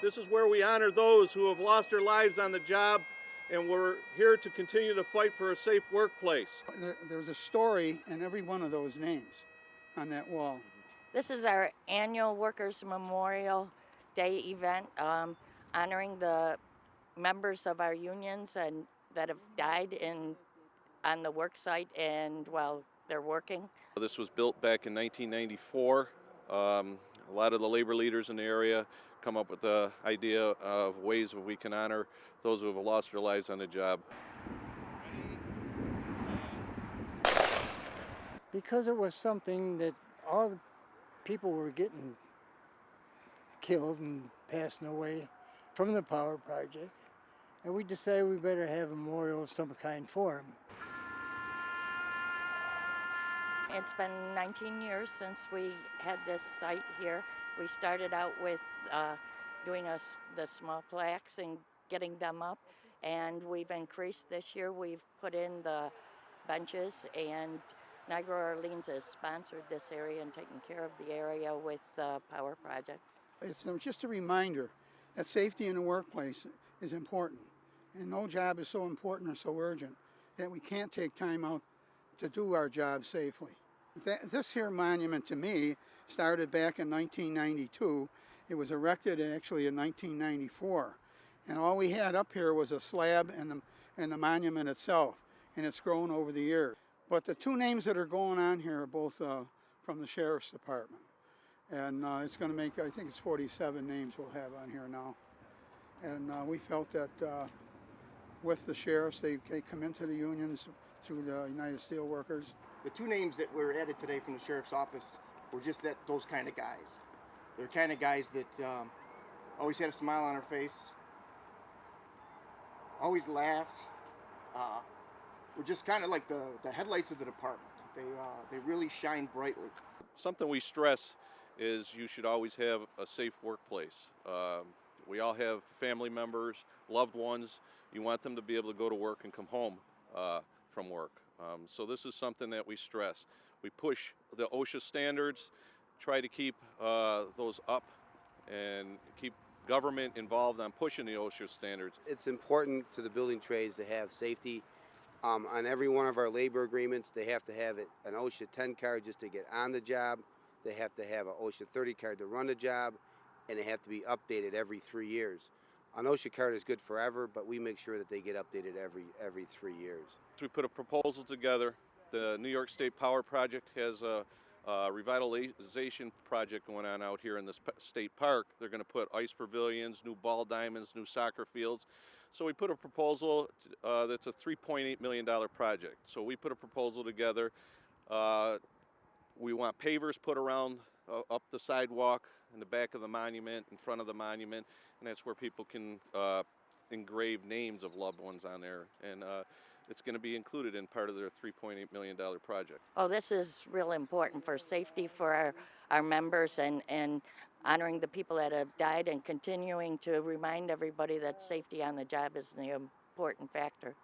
This is where we honor those who have lost their lives on the job, and we're here to continue to fight for a safe workplace. There's a story in every one of those names on that wall. This is our annual Workers' Memorial Day event, honoring the members of our unions and that have died on the work site and while they're working. This was built back in 1994. A lot of the labor leaders in the area come up with the idea of ways that we can honor those who have lost their lives on the job. Because it was something that all the people were getting killed and passing away from the power project, and we decided we better have a memorial of some kind for them. It's been 19 years since we had this site here. We started out with doing the small plaques and getting them up, and we've increased this year. We've put in the benches, and Niagara-Orleans has sponsored this area and taken care of the area with the power project. It's just a reminder that safety in the workplace is important, and no job is so important or so urgent that we can't take time out to do our job safely. This here monument to me started back in 1992. It was erected actually in 1994, and all we had up here was a slab and the monument itself, and it's grown over the years. But the two names that are going on here are both from the Sheriff's Department, and it's going to make, I think it's 47 names we'll have on here now. And we felt that with the sheriffs, they come into the unions through the United Steelworkers. The two names that were added today from the sheriff's office were just those kind of guys. They're kind of guys that always had a smile on their face, always laughed. Were just kind of like the headlights of the department. They really shine brightly. Something we stress is you should always have a safe workplace. We all have family members, loved ones. You want them to be able to go to work and come home from work. So this is something that we stress. We push the OSHA standards, try to keep those up and keep government involved on pushing the OSHA standards. It's important to the building trades to have safety. On every one of our labor agreements, they have to have an OSHA 10 card just to get on the job. They have to have an OSHA 30 card to run the job, and they have to be updated every 3 years. An OSHA card is good forever, but we make sure that they get updated every 3 years. We put a proposal together. The New York State Power Project has a revitalization project going on out here in this state park. They're going to put ice pavilions, new ball diamonds, new soccer fields. So we put a proposal that's a $3.8 million project. So we put a proposal together. We want pavers put around up the sidewalk, in the back of the monument, in front of the monument, and that's where people can engrave names of loved ones on there. And it's going to be included in part of their $3.8 million project. Oh, this is real important for safety for our members and honoring the people that have died and continuing to remind everybody that safety on the job is the important factor.